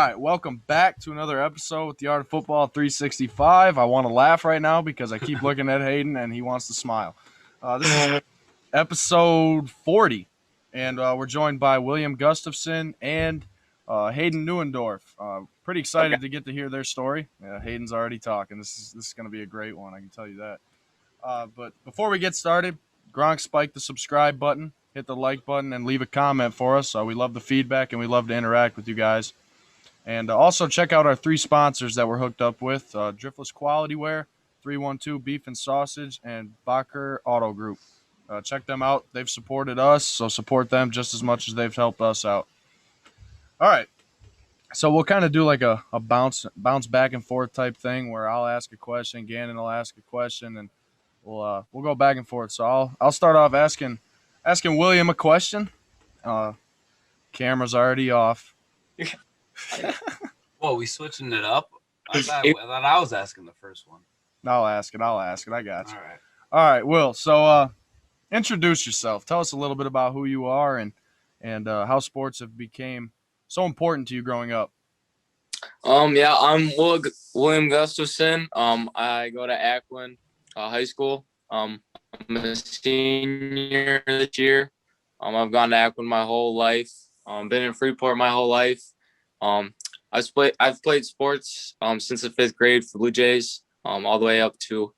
right, welcome back to another episode with the Art of Football 365. I want to laugh right now because I keep looking at Hayden and he wants to smile. This is episode 40, and we're joined by William Gustafson and Hayden Neuendorf. Pretty excited to get to hear their story. Hayden's already talking. This is going to be a great one, I can tell you that. But before we get started, Gronk spike the subscribe button, hit the like button, and leave a comment for us. We love the feedback and we love to interact with you guys. And also check out our three sponsors that we're hooked up with: Driftless Quality Wear, 312 Beef and Sausage, and Bacher Auto Group. Check them out. They've supported us, so support them just as much as they've helped us out. All right. So we'll kind of do like a bounce back and forth type thing where I'll ask a question, Gannon will ask a question, and we'll go back and forth. So I'll start off asking William a question. Camera's already off. Whoa, we switching it up? I thought I was asking the first one. I'll ask it. I got you. All right, Will. So introduce yourself. Tell us a little bit about who you are and how sports have became so important to you growing up. Yeah, I'm William Gustafson. I go to Aquin High School. I'm a senior this year. I've gone to Aquin my whole life. Been in Freeport my whole life. I've played sports since the 5th grade for Blue Jays, all the way up to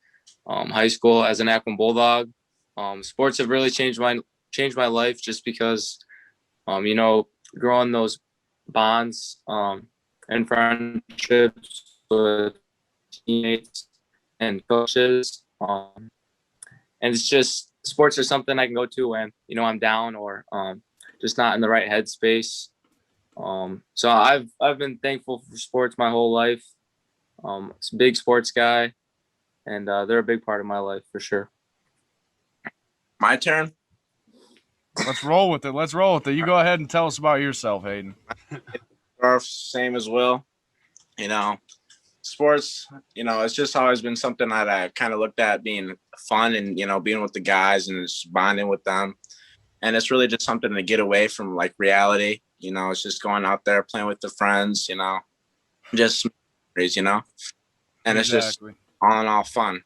high school as an Aquin Bulldog. Sports have really changed my life just because, growing those bonds and friendships with teammates and coaches. And it's just sports are something I can go to when, I'm down or just not in the right headspace. So I've been thankful for sports my whole life. It's a big sports guy, and they're a big part of my life for sure. My turn. Let's roll with it. You go ahead and tell us about yourself, Hayden. Same as Will. Sports, it's just always been something that I kind of looked at being fun and, being with the guys and just bonding with them. And it's really just something to get away from like reality. It's just going out there, playing with the friends, just memories, and it's just all in all fun.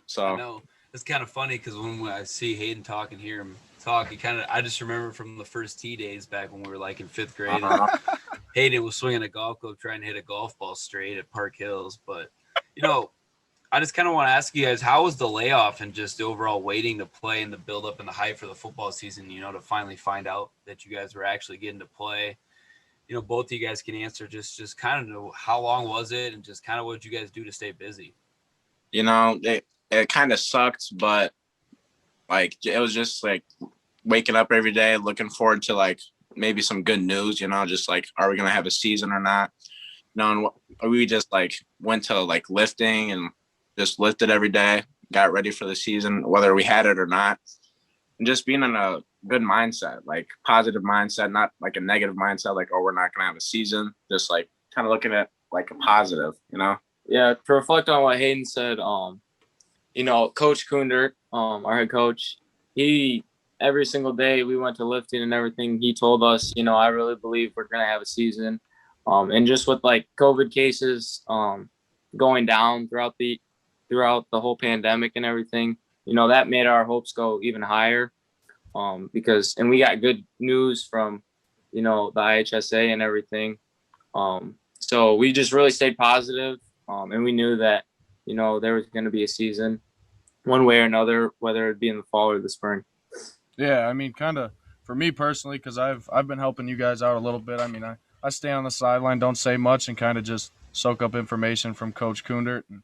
So I know it's kind of funny because when I see Hayden talk and hear him talk, I just remember from the first tee days back when we were like in 5th grade. Hayden was swinging a golf club trying to hit a golf ball straight at Park Hills. But, I just kind of want to ask you guys, how was the layoff and just the overall waiting to play and the build up and the hype for the football season, to finally find out that you guys were actually getting to play? Both of you guys can answer just kind of know how long was it and just kind of what did you guys do to stay busy? It kind of sucked, but like it was just like waking up every day, looking forward to like maybe some good news, just like, are we going to have a season or not? And we just like went to like lifting and just lifted every day, got ready for the season, whether we had it or not. And just being in a good mindset, like positive mindset, not like a negative mindset, like, oh, we're not going to have a season. Just like kind of looking at like a positive, Yeah, to reflect on what Hayden said, Coach Kundert, our head coach, he every single day we went to lifting and everything, he told us, I really believe we're going to have a season. And just with like COVID cases going down throughout the whole pandemic and everything, that made our hopes go even higher because we got good news from, the IHSA and everything. So we just really stayed positive and we knew that, there was going to be a season one way or another, whether it be in the fall or the spring. Yeah, I mean, kind of for me personally, because I've been helping you guys out a little bit. I mean, I stay on the sideline, don't say much, and kind of just soak up information from Coach Kundert. And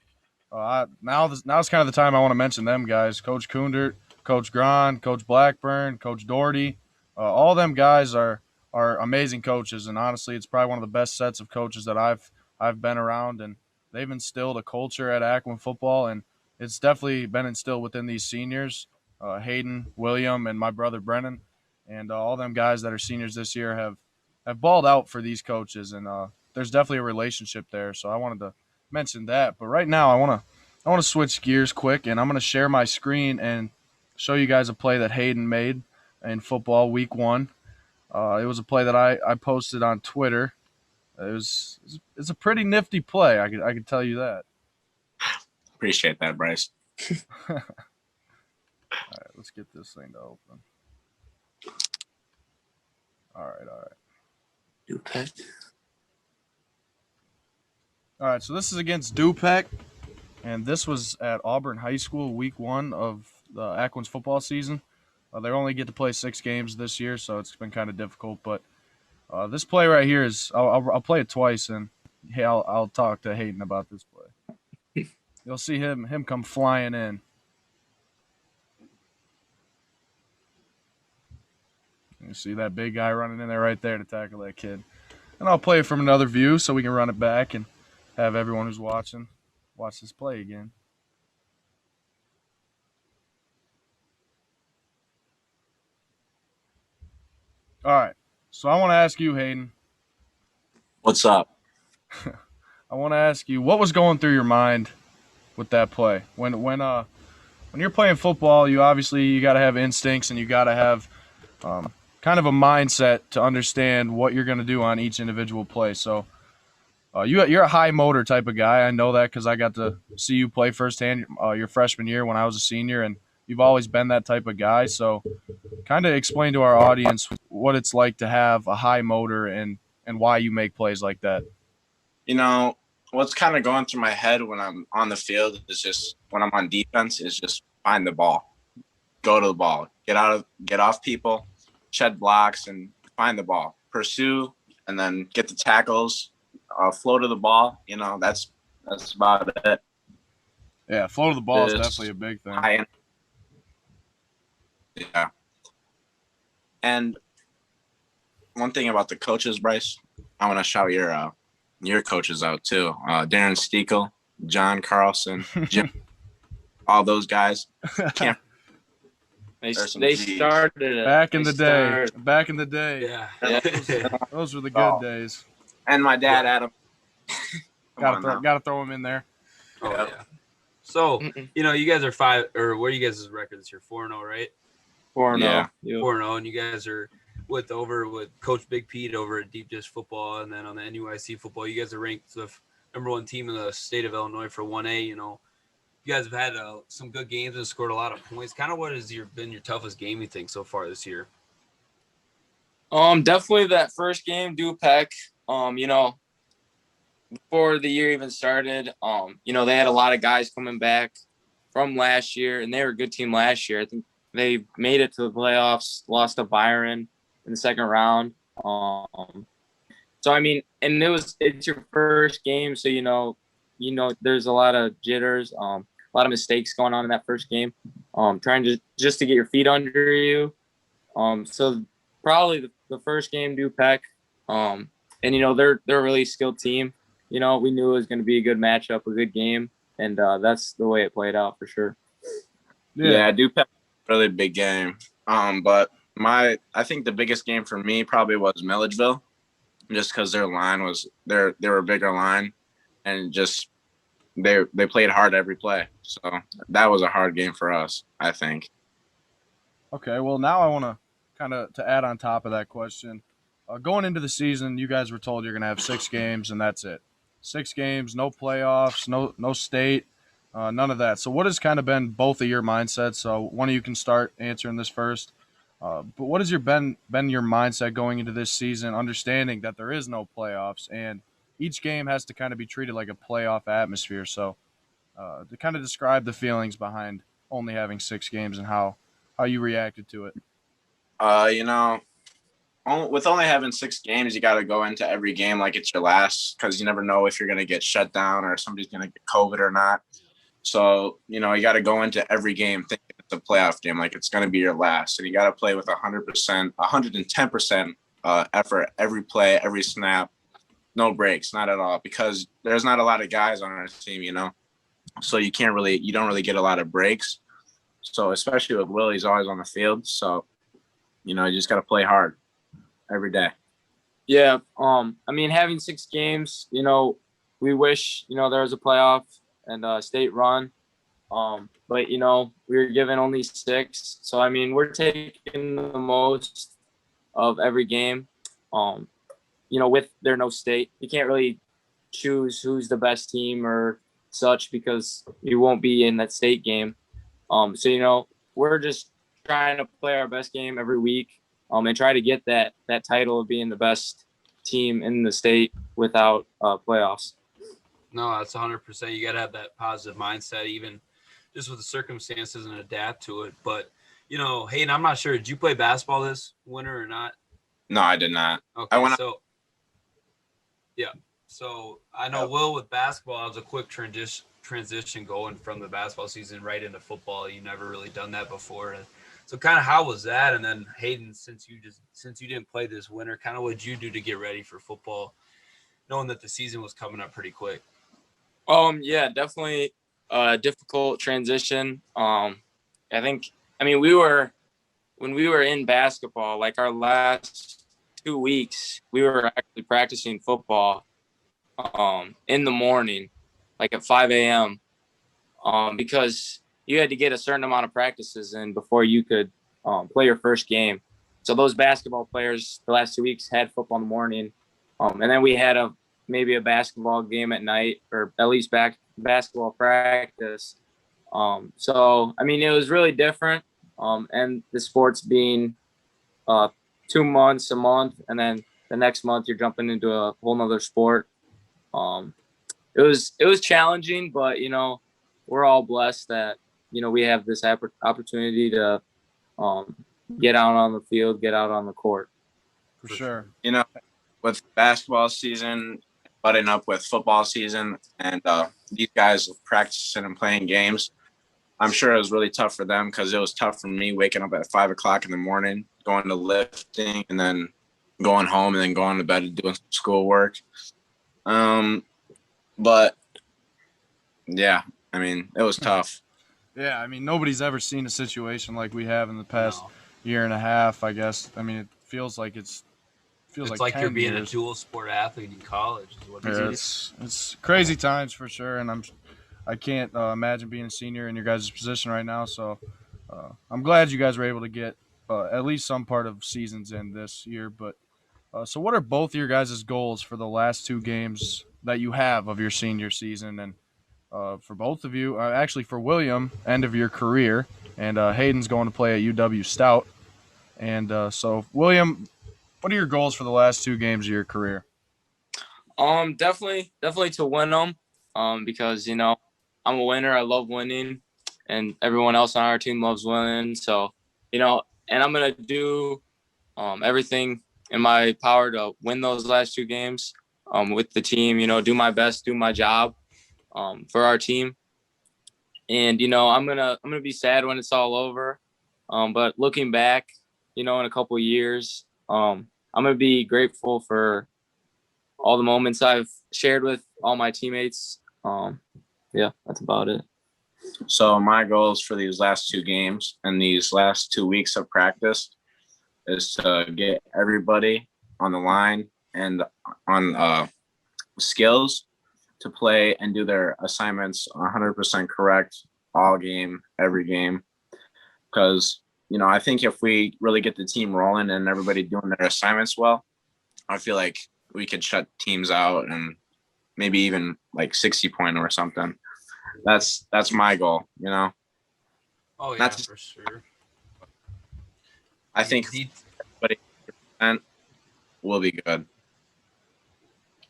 now's kind of the time I want to mention them guys: Coach Kundert, Coach Gron, Coach Blackburn, Coach Doherty. All them guys are amazing coaches, and honestly, it's probably one of the best sets of coaches that I've been around, and they've instilled a culture at Aquin football, and it's definitely been instilled within these seniors. Hayden, William, and my brother Brennan, and all them guys that are seniors this year have balled out for these coaches, and there's definitely a relationship there. So I wanted to mention that. But right now, I want to switch gears quick, and I'm going to share my screen and show you guys a play that Hayden made in football week 1. It was a play that I posted on Twitter. It's a pretty nifty play. I could tell you that. Appreciate that, Bryce. All right, let's get this thing to open. All right. Dupek. All right, so this is against Dupek, and this was at Auburn High School, week 1 of the Aquin's football season. They only get to play 6 games this year, so it's been kind of difficult. But this play right here is I'll play it twice, and hey, I'll talk to Hayden about this play. You'll see him come flying in. You see that big guy running in there right there to tackle that kid. And I'll play it from another view so we can run it back and have everyone who's watching watch this play again. All right. So I want to ask you, Hayden. What's up? I want to ask you, what was going through your mind with that play? When you're playing football, you got to have instincts and you got to have kind of a mindset to understand what you're going to do on each individual play. So you're a high motor type of guy. I know that because I got to see you play firsthand your freshman year when I was a senior, and you've always been that type of guy. So kind of explain to our audience what it's like to have a high motor and why you make plays like that. You know, what's kind of going through my head when I'm on the field is just when I'm on defense is just find the ball, go to the ball, get off people, shed blocks, and find the ball, pursue, and then get the tackles, flow to the ball. You know, that's about it. Yeah, flow to the ball is definitely a big thing. Yeah. And one thing about the coaches, Bryce, I want to shout your coaches out too. Darren Steekel, John Carlson, Jim, all those guys. They started it. Back in the day. Yeah. Those were the good days. And my dad, Adam. Gotta throw him in there. Oh, yeah. So, you guys are 5, or what are you guys' record this year? 4-0, right? 4-0. Yeah. 4-0, and you guys are with Coach Big Pete over at Deep Dish Football, and then on the NUIC football, you guys are ranked the number 1 team in the state of Illinois for 1A. You guys have had some good games and scored a lot of points. Kind of what has been your toughest game, you think, so far this year? Definitely that first game, Dupek. Before the year even started, they had a lot of guys coming back from last year, and they were a good team last year. I think they made it to the playoffs, lost to Byron in the second round. So I mean, and it's your first game, so there's a lot of jitters, a lot of mistakes going on in that first game. Trying to just to get your feet under you. So probably the first game, Dupek. And they're a really skilled team. We knew it was going to be a good matchup, a good game, and that's the way it played out for sure. Yeah, Dupek, really big game. But I think the biggest game for me probably was Milledgeville, just because their line was they were a bigger line, and just they played hard every play. So that was a hard game for us, I think. Okay, well now I want to kind of to add on top of that question. Going into the season, you guys were told you're going to have 6 games and that's it. 6 games, no playoffs, no state, none of that. So what has kind of been both of your mindsets? So one of you can start answering this first. But what has been your mindset going into this season, understanding that there is no playoffs and each game has to kind of be treated like a playoff atmosphere? So to kind of describe the feelings behind only having 6 games and how you reacted to it. With only having 6 games, you got to go into every game like it's your last, because you never know if you're going to get shut down or somebody's going to get COVID or not. So, you got to go into every game thinking it's a playoff game, like it's going to be your last. And you got to play with 100%, 110% effort every play, every snap, no breaks, not at all, because there's not a lot of guys on our team, So you don't really get a lot of breaks. So especially with Will, he's always on the field. So, you just got to play hard every day. Yeah. Having 6 games, we wish, there was a playoff and a state run. But, we were given only 6. So, we're taking the most of every game. with there no state, you can't really choose who's the best team or such because you won't be in that state game. So we're just trying to play our best game every week, and try to get that title of being the best team in the state without playoffs. No, that's 100%. You got to have that positive mindset, even just with the circumstances, and adapt to it. But, Hayden, I'm not sure. Did you play basketball this winter or not? No, I did not. Okay, So I know, Will, with basketball, it was a quick transition going from the basketball season right into football. You never really done that before. So kind of how was that? And then Hayden, since you didn't play this winter, kind of what did you do to get ready for football, knowing that the season was coming up pretty quick? Yeah, definitely a difficult transition. When we were in basketball, like our last 2 weeks, we were actually practicing football in the morning, like at 5 a.m. Because you had to get a certain amount of practices in before you could play your first game. So those basketball players the last 2 weeks had football in the morning. And then we had maybe a basketball game at night, or at least basketball practice. So it was really different. And the sports being 2 months, a month, and then the next month you're jumping into a whole nother sport. It was challenging, but we're all blessed that we have this opportunity to get out on the field, get out on the court. For sure. With basketball season butting up with football season, and these guys practicing and playing games, I'm sure it was really tough for them, because it was tough for me waking up at 5 o'clock in the morning, going to lifting, and then going home, and then going to bed and doing some schoolwork. But yeah, it was tough. Yeah, nobody's ever seen a situation like we have in the past year and a half, I guess. It feels like it's like you're being years. a dual sport athlete in college. It's crazy times for sure, and I can't imagine being a senior in your guys' position right now. So I'm glad you guys were able to get at least some part of seasons in this year. But so what are both your guys' goals for the last 2 games that you have of your senior season? And for both of you, actually for William, end of your career, and Hayden's going to play at UW-Stout. And so William, what are your goals for the last 2 games of your career? Definitely to win them. Because I'm a winner. I love winning, and everyone else on our team loves winning. So and I'm gonna do everything in my power to win those last 2 games with the team. Do my best, do my job for our team. And I'm gonna be sad when it's all over. But looking back, in a couple of years, I'm gonna be grateful for all the moments I've shared with all my teammates. Yeah, that's about it. So my goals for these last 2 games and these last 2 weeks of practice is to get everybody on the line and on skills to play and do their assignments 100% correct all game, every game. Because, I think if we really get the team rolling and everybody doing their assignments well, I feel like we could shut teams out and maybe even like 60-point or something. That's my goal, Oh yeah, for sure. I think everybody will be good.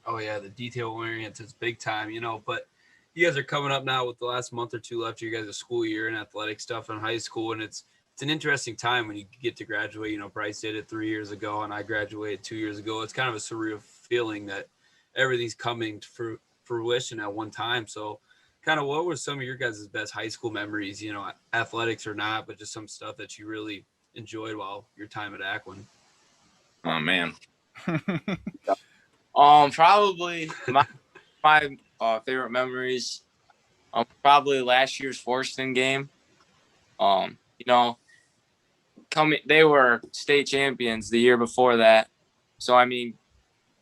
Oh yeah, the detail oriented is big time, but you guys are coming up now with the last month or 2 left of your guys' school year and athletic stuff in high school, and it's an interesting time when you get to graduate. Bryce did it 3 years ago, and I graduated 2 years ago. It's kind of a surreal feeling that everything's coming to fruition at one time. So kind of what were some of your guys' best high school memories, athletics or not, but just some stuff that you really enjoyed while your time at Aquin? Oh man. Probably my favorite memories, probably last year's Forston game. They were state champions the year before that. So,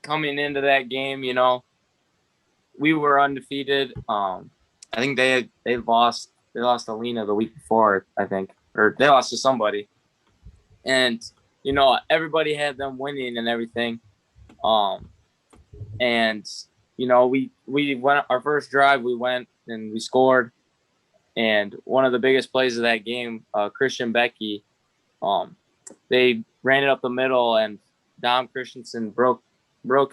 coming into that game, we were undefeated. I think they lost Alina the week before, I think, or they lost to somebody. And, everybody had them winning and everything. And we went our first drive. We went and we scored. And one of the biggest plays of that game, Christian Becky, they ran it up the middle, and Dom Christensen broke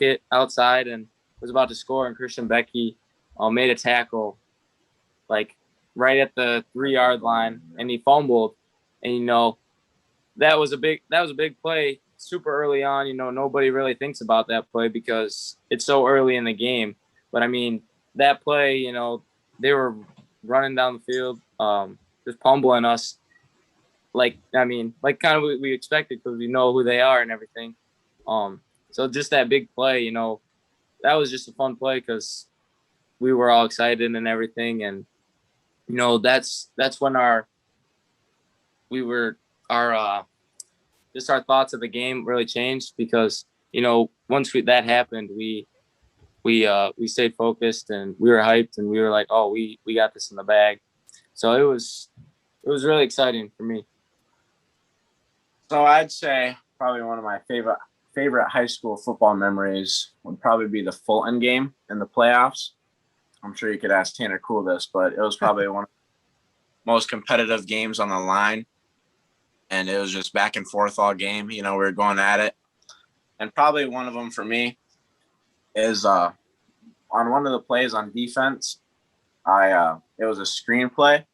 it outside and was about to score. And Christian Becky made a tackle, like right at the 3-yard line, and he fumbled. And that was a big play, super early on. Nobody really thinks about that play because it's so early in the game. But I mean, that play, they were running down the field, just pummeling us. Like kind of what we expected because we know who they are and everything. So just that big play, that was just a fun play because we were all excited and everything. And, that's when our thoughts of the game really changed because, once that happened, we stayed focused and we were hyped and we were like, oh, we got this in the bag. So it was really exciting for me. So I'd say probably one of my favorite high school football memories would probably be the Fulton game in the playoffs. I'm sure you could ask Tanner Cool this, but it was probably one of the most competitive games on the line. And it was just back and forth all game. We were going at it. And probably one of them for me is on one of the plays on defense, it was a screen play. And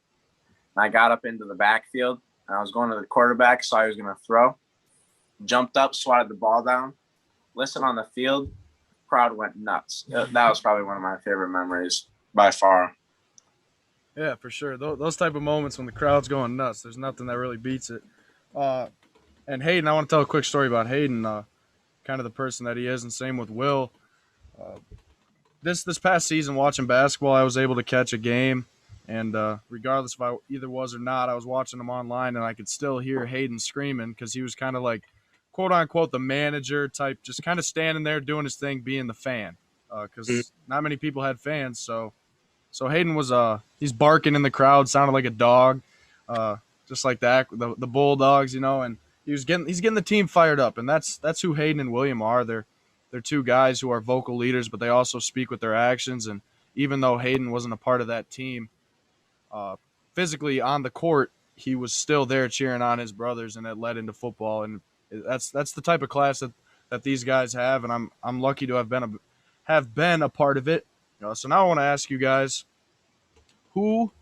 I got up into the backfield. And I was going to the quarterback, saw he was going to throw. Jumped up, swatted the ball down. Listened on the field. Crowd went nuts. That was probably one of my favorite memories by far. Yeah, for sure. Those type of moments when the crowd's going nuts, there's nothing that really beats it. And Hayden, I want to tell a quick story about Hayden, kind of the person that he is, and same with Will. This past season, watching basketball, I was able to catch a game, and regardless if I either was or not, I was watching them online, and I could still hear Hayden screaming because he was kind of like, quote unquote, the manager type, just kind of standing there doing his thing, being the fan, because not many people had fans. So Hayden was he's barking in the crowd, sounded like a dog, just like the Bulldogs, and he's getting the team fired up, and that's who Hayden and William are. They're two guys who are vocal leaders, but they also speak with their actions. And even though Hayden wasn't a part of that team, physically on the court, he was still there cheering on his brothers, and it led into football. And that's the type of class that these guys have, and I'm lucky to have been a part of it. So now I want to ask you guys, who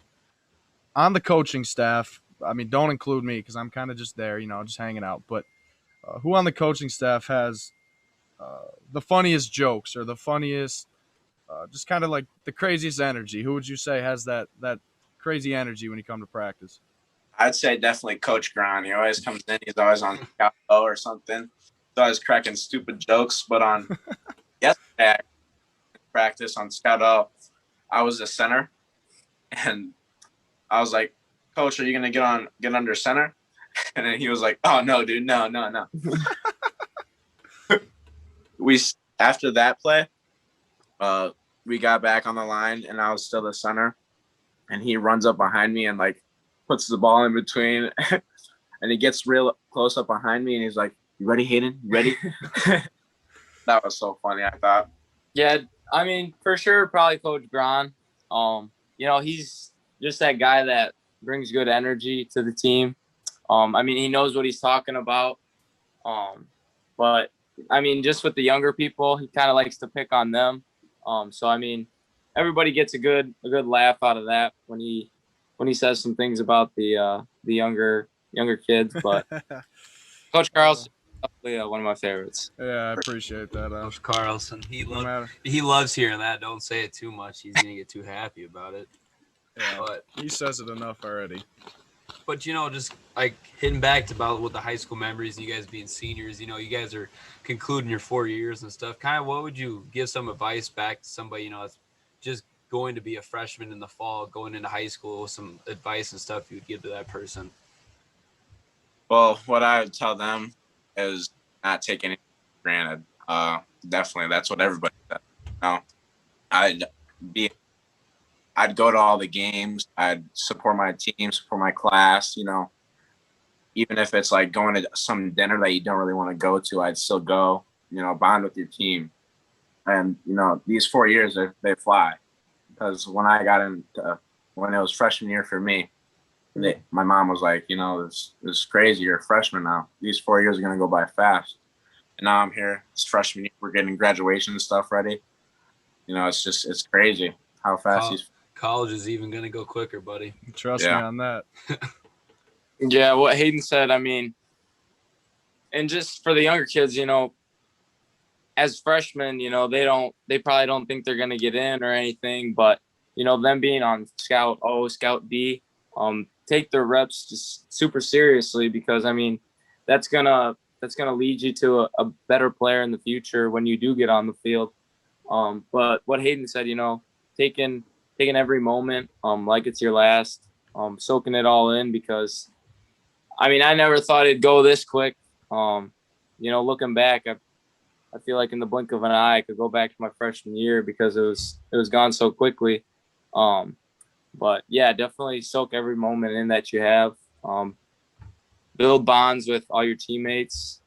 on the coaching staff, I mean, don't include me because I'm kind of just there, just hanging out, but who on the coaching staff has the funniest jokes or the funniest, just kind of like the craziest energy? Who would you say has that crazy energy when you come to practice? I'd say definitely Coach Gron. He always comes in. He's always on Scout O or something. He's always cracking stupid jokes. But on yesterday practice on Scout O, I was a center, and I was like, Coach, are you gonna get under center? And then he was like, oh no, dude, no. After that play, we got back on the line, and I was still the center, and he runs up behind me and like puts the ball in between, and he gets real close up behind me, and he's like, you ready, Hayden? You ready? That was so funny, I thought. Yeah, I mean, for sure, probably Coach Gron. He's just that guy that brings good energy to the team. I mean, he knows what he's talking about. But I mean, just with the younger people, he kind of likes to pick on them. So I mean, everybody gets a good laugh out of that when he says some things about the younger kids. But Coach Carlson, definitely one of my favorites. Yeah, I appreciate that. Coach Carlson, he loves hearing that. Don't say it too much; he's gonna get too happy about it. Yeah, but he says it enough already. But just like hitting back to about what the high school memories, you guys being seniors, you guys are concluding your 4 years and stuff. Kind of, what would you give some advice back to somebody, that's just going to be a freshman in the fall, going into high school, some advice and stuff you would give to that person? Well, what I would tell them is not take anything for granted. Definitely, that's what everybody does. I'd go to all the games. I'd support my team, support my class, even if it's like going to some dinner that you don't really want to go to, I'd still go. bond with your team. And, these 4 years, they fly. Because when I got when it was freshman year for me, my mom was like, this is crazy. You're a freshman now. These 4 years are going to go by fast. And now I'm here. It's freshman year. We're getting graduation stuff ready. It's crazy how fast college is even going to go quicker, buddy. Trust me on that. Yeah, what Hayden said, I mean, and just for the younger kids, as freshmen, they probably don't think they're going to get in or anything, but, them being on Scout O, Scout D, take their reps just super seriously, because, I mean, that's going to lead you to a better player in the future when you do get on the field. But what Hayden said, taking every moment, like it's your last, soaking it all in, because, I mean, I never thought it'd go this quick. Looking back, I feel like in the blink of an eye, I could go back to my freshman year, because it was gone so quickly. But yeah, definitely soak every moment in that you have. Build bonds with all your teammates,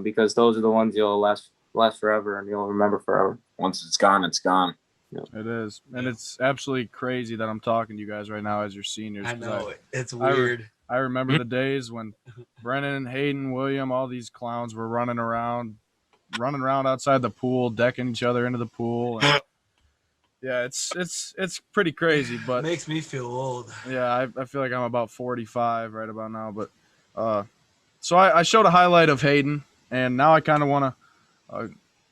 because those are the ones you'll last forever and you'll remember forever. Once it's gone, it's gone. Yep. It is. And it's absolutely crazy that I'm talking to you guys right now as your seniors. I know. It's weird. I remember the days when Brennan, Hayden, William, all these clowns were running around outside the pool, decking each other into the pool. And yeah, it's pretty crazy, but it makes me feel old. Yeah, I feel like I'm about 45 right about now. But so I showed a highlight of Hayden, and now I kind of want to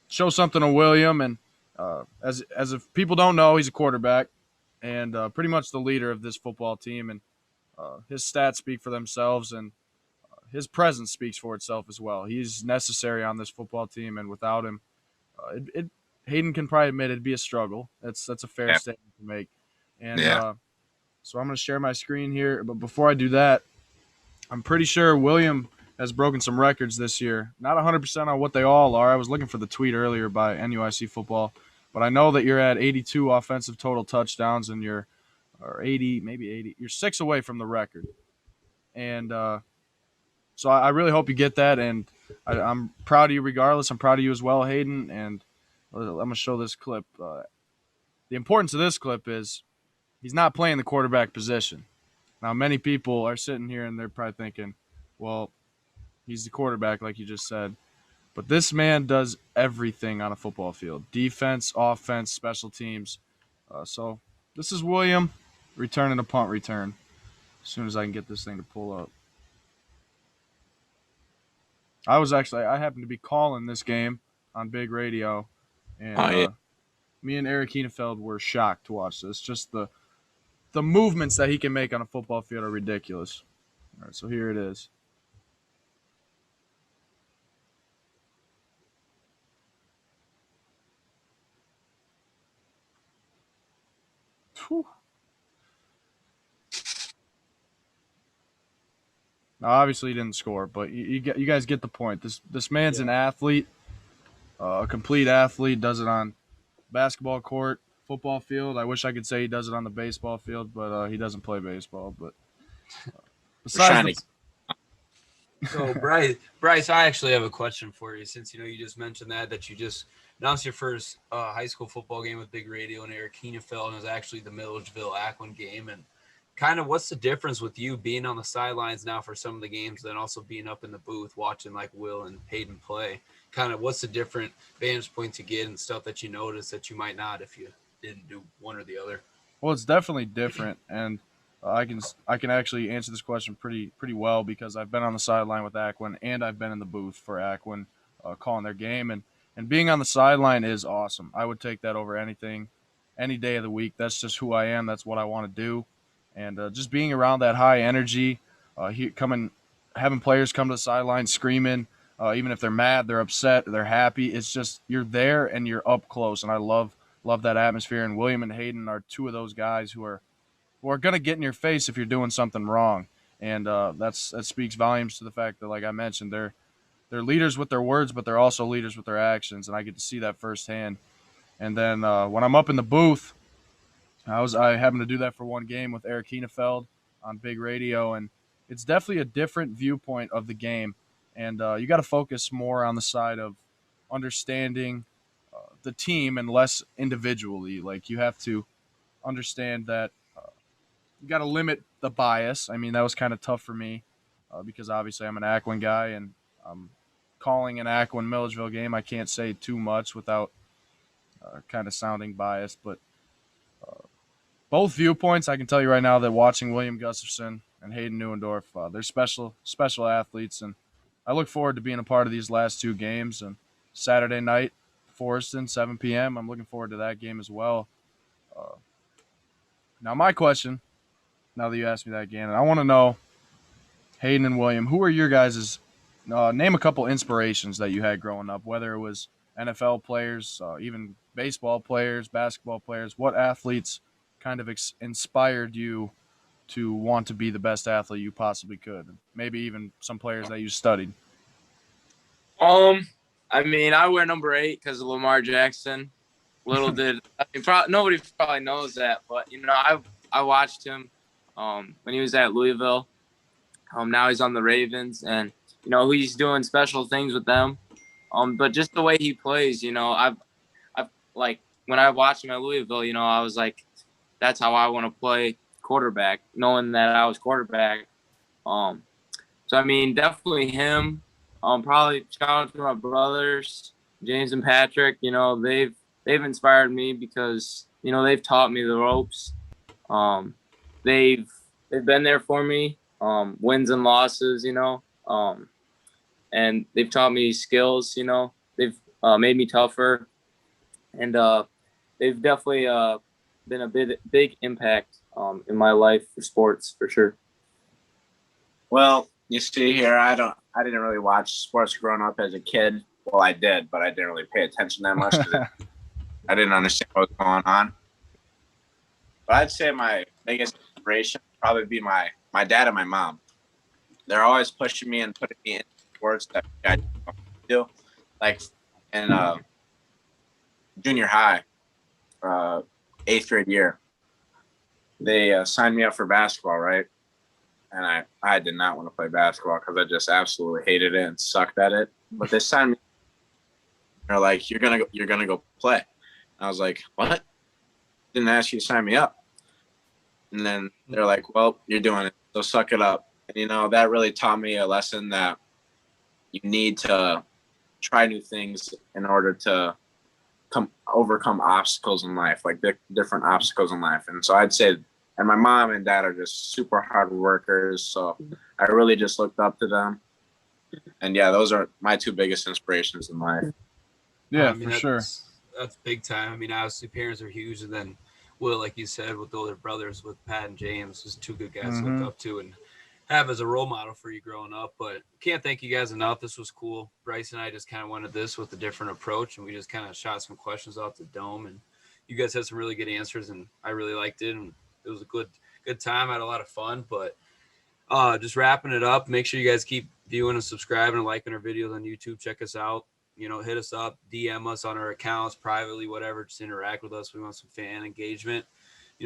show something of William. And as if people don't know, he's a quarterback and pretty much the leader of this football team. And his stats speak for themselves, and his presence speaks for itself as well. He's necessary on this football team, and without him, Hayden can probably admit it'd be a struggle. That's a fair statement to make. And so I'm going to share my screen here. But before I do that, I'm pretty sure William has broken some records this year. Not 100% on what they all are. I was looking for the tweet earlier by NUIC football, but I know that you're at 82 offensive total touchdowns, and you're 80, maybe 80. You're 6 away from the record. And so I really hope you get that, and I'm proud of you regardless. I'm proud of you as well, Hayden, and I'm going to show this clip. The importance of this clip is he's not playing the quarterback position. Now, many people are sitting here and they're probably thinking, well, he's the quarterback like you just said. But this man does everything on a football field. Defense, offense, special teams. So this is William returning a punt return as soon as I can get this thing to pull up. I happened to be calling this game on Big Radio, and me and Eric Henefeld were shocked to watch this. Just the movements that he can make on a football field are ridiculous. All right, so here it is. Whew. Now, obviously, he didn't score, but you guys get the point. This man's an athlete, a complete athlete. Does it on basketball court, football field. I wish I could say he does it on the baseball field, but he doesn't play baseball. But besides, so Bryce, I actually have a question for you. Since you just mentioned that you just announced your first high school football game with Big Radio and Eric Henefeld, and it was actually the Milledgeville Aquin game. And kind of what's the difference with you being on the sidelines now for some of the games, then also being up in the booth watching like Will and Hayden play? Kind of what's the different vantage points you get and stuff that you notice that you might not if you didn't do one or the other? Well, it's definitely different, and I can actually answer this question pretty well because I've been on the sideline with Aquin and I've been in the booth for Aquin calling their game, and being on the sideline is awesome. I would take that over anything, any day of the week. That's just who I am. That's what I want to do, and just being around that high energy, having players come to the sideline screaming. Even if they're mad, they're upset, they're happy. It's just you're there and you're up close, and I love that atmosphere. And William and Hayden are two of those guys who are going to get in your face if you're doing something wrong, and that speaks volumes to the fact that, like I mentioned, they're leaders with their words, but they're also leaders with their actions, and I get to see that firsthand. And then when I'm up in the booth, I happened to do that for one game with Eric Henefeld on Big Radio, and it's definitely a different viewpoint of the game. And you got to focus more on the side of understanding the team and less individually. Like you have to understand that you got to limit the bias. I mean, that was kind of tough for me because obviously I'm an Aquin guy and I'm calling an Aquin Milledgeville game. I can't say too much without kind of sounding biased, but both viewpoints, I can tell you right now that watching William Gustafson and Hayden Neuendorf, they're special athletes, and I look forward to being a part of these last two games. And Saturday night, Fondest, 7 p.m. I'm looking forward to that game as well. Now, my question, now that you asked me that, Gannon, I want to know, Hayden and William, who are your guys' name a couple inspirations that you had growing up, whether it was NFL players, even baseball players, basketball players. What athletes kind of inspired you to want to be the best athlete you possibly could? Maybe even some players that you studied. I mean, I wear number 8 because of Lamar Jackson. Little did I mean, nobody probably knows that, but I watched him when he was at Louisville. Now he's on the Ravens, and he's doing special things with them. But just the way he plays, I've like when I watched him at Louisville, I was like, that's how I want to play quarterback, knowing that I was quarterback. So I mean, definitely him. Probably shout out to my brothers, James and Patrick. They've inspired me because they've taught me the ropes. They've been there for me, wins and losses. And they've taught me skills. They've made me tougher, and they've definitely been a big impact in my life for sports for sure. Well, you see here, I didn't really watch sports growing up as a kid. Well, I did, but I didn't really pay attention that much because I didn't understand what was going on. But I'd say my biggest inspiration would probably be my dad and my mom. They're always pushing me and putting me in sports that I do. Like in junior high, 8th grade year, they signed me up for basketball, right? And I did not want to play basketball because I just absolutely hated it and sucked at it. But they signed me. They're like, you're gonna go play. And I was like, what? Didn't ask you to sign me up. And then they're like, well, you're doing it, so suck it up. And that really taught me a lesson that you need to try new things in order to overcome obstacles in life, like different obstacles in life. And so I'd say, and my mom and dad are just super hard workers, so I really just looked up to them. And yeah, those are my two biggest inspirations in life. Yeah, for sure. That's big time. I mean, obviously parents are huge, and then Will, like you said, with the older brothers, with Pat and James, just two good guys to look up to and have as a role model for you growing up. But can't thank you guys enough. This was cool. Bryce and I just kind of wanted this with a different approach, and we just kind of shot some questions off the dome, and you guys had some really good answers, and I really liked it, and it was a good time. I had a lot of fun. But just wrapping it up, make sure you guys keep viewing and subscribing and liking our videos on YouTube. Check us out. Hit us up, DM us on our accounts privately, whatever. Just interact with us. We want some fan engagement,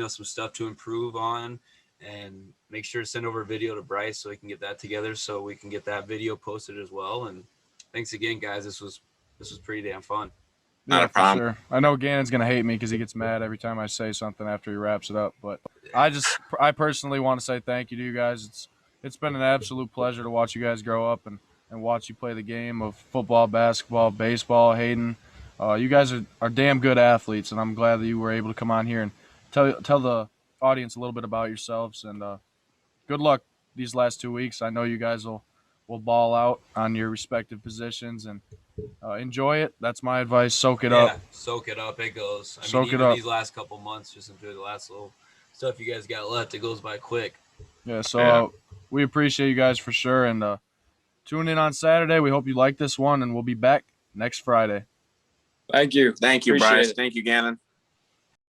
some stuff to improve on. And make sure to send over a video to Bryce so we can get that together, so we can get that video posted as well. And thanks again, guys. This was pretty damn fun. Yeah, for sure. I know Gannon's gonna hate me because he gets mad every time I say something after he wraps it up. But I personally want to say thank you to you guys. It's been an absolute pleasure to watch you guys grow up and watch you play the game of football, basketball, baseball. Hayden, you guys are damn good athletes, and I'm glad that you were able to come on here and tell the audience a little bit about yourselves. And good luck these last 2 weeks. I know you guys will ball out on your respective positions, and enjoy it. That's my advice. Soak it up. Soak it up. It goes. Soak it up. These last couple months, just enjoy the last little stuff you guys got left. It goes by quick. Yeah. So we appreciate you guys for sure, and tune in on Saturday. We hope you like this one, and we'll be back next Friday. Thank you. Thank you, Appreciate Bryce. it. Thank you, Gannon.